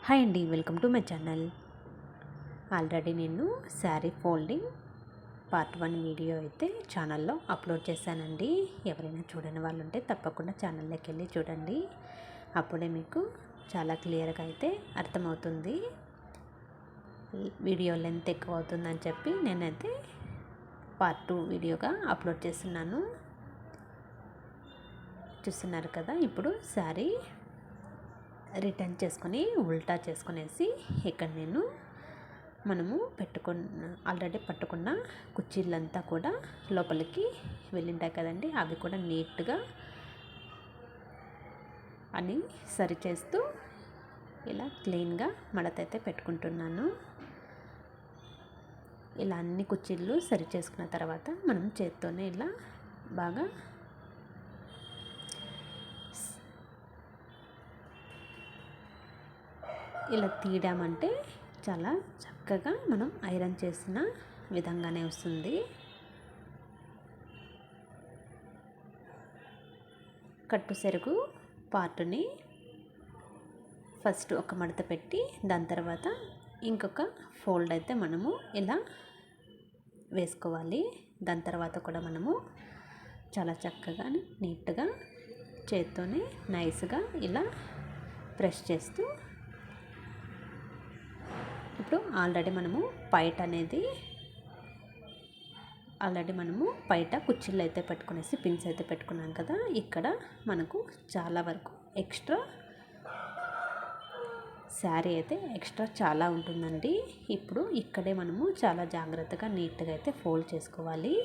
Hi అండి, welcome to my channel. Already నేను sari folding part 1 video అయితే ఛానల్లో అప్లోడ్ చేశానండి. ఎవరైనా చూడని వాళ్ళు ఉంటే తప్పకుండా ఛానల్లోకి వెళ్ళి చూడండి. అప్పుడే మీకు చాలా క్లియర్గా అయితే అర్థమవుతుంది. వీడియో లెంత్ ఎక్కువ అవుతుందని చెప్పి నేనైతే పార్ట్ 2 వీడియోగా అప్లోడ్ చేస్తున్నాను. చూస్తున్నారు కదా, ఇప్పుడు శారీ రిటర్న్ చేసుకొని ఉల్టా చేసుకునేసి ఇక్కడ నేను మనము ఆల్రెడీ పట్టుకున్న కుర్చీలంతా కూడా లోపలికి వెళ్ళింటాయి కదండి, అవి కూడా నీట్గా అని సరి చేస్తూ ఇలా క్లీన్గా మడతైతే పెట్టుకుంటున్నాను. ఇలా అన్ని కుర్చీలు సరి చేసుకున్న తర్వాత మనం చేత్తోనే ఇలా బాగా ఇలా తీయడామంటే చాలా చక్కగా మనం ఐరన్ చేసిన విధంగానే వస్తుంది. కట్టు సెరుగు పార్టుని ఫస్ట్ ఒక మడత పెట్టి దాని తర్వాత ఇంకొక ఫోల్డ్ అయితే మనము ఇలా వేసుకోవాలి. దాని తర్వాత కూడా మనము చాలా చక్కగా నీట్గా చేత్తోనే నైస్గా ఇలా ప్రెస్ చేస్తూ ఇప్పుడు ఆల్రెడీ మనము పైట కుర్చీలు అయితే పెట్టుకునేసి పిన్స్ అయితే పెట్టుకున్నాం కదా, ఇక్కడ మనకు చాలా వరకు ఎక్స్ట్రా శారీ అయితే ఎక్స్ట్రా చాలా ఉంటుందండి. ఇప్పుడు ఇక్కడే మనము చాలా జాగ్రత్తగా నీట్గా అయితే ఫోల్డ్ చేసుకోవాలి.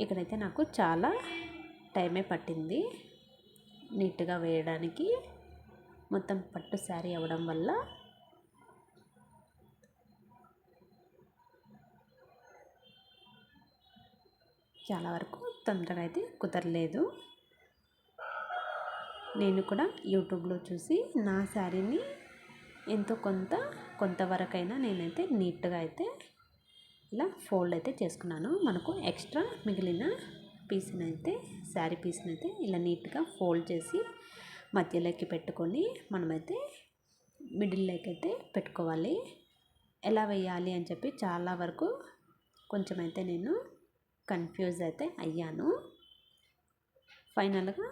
ఇక్కడైతే నాకు చాలా టైమే పట్టింది నీట్గా వేయడానికి. మొత్తం పట్టు శారీ అవ్వడం వల్ల చాలా వరకు తొందరగా అయితే కుదరలేదు. నేను కూడా యూట్యూబ్లో చూసి నా శారీని ఎంతో కొంతవరకైనా నేనైతే నీట్గా అయితే ఇలా ఫోల్డ్ అయితే చేసుకున్నాను. మనకు ఎక్స్ట్రా మిగిలిన శారీ పీస్ని అయితే ఇలా నీట్గా ఫోల్డ్ చేసి మధ్యలోకి పెట్టుకొని మనమైతే మిడిల్లోకి అయితే పెట్టుకోవాలి. ఎలా వేయాలి అని చెప్పి చాలా వరకు కొంచెం అయితే నేను కన్ఫ్యూజ్ అయితే అయ్యాను. ఫైనల్గా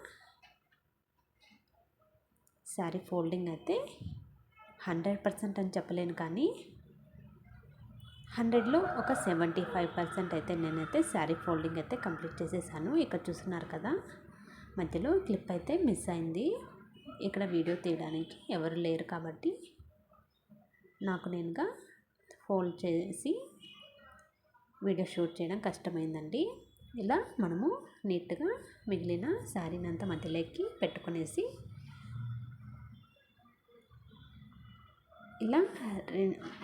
శారీ ఫోల్డింగ్ అయితే 100% అని చెప్పలేను, కానీ 100లో ఒక 75% అయితే నేనైతే శారీ ఫోల్డింగ్ అయితే కంప్లీట్ చేసేసాను. ఇక్కడ చూస్తున్నారు కదా, మధ్యలో క్లిప్ అయితే మిస్ అయింది. ఇక్కడ వీడియో తీయడానికి ఎవరు లేరు కాబట్టి నాకు నేనుగా ఫోల్డ్ చేసి వీడియో షూట్ చేయడం కష్టమైందండి. ఇలా మనము నీట్గా మిగిలిన శారీని అంతా మధ్యలోకి పెట్టుకునేసి ఇలా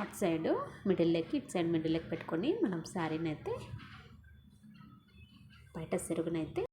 అటు సైడ్ మిడిల్లోకి ఇటు సైడ్ మిడిల్లోకి పెట్టుకొని మనం శారీని అయితే బయట సెరుగునైతే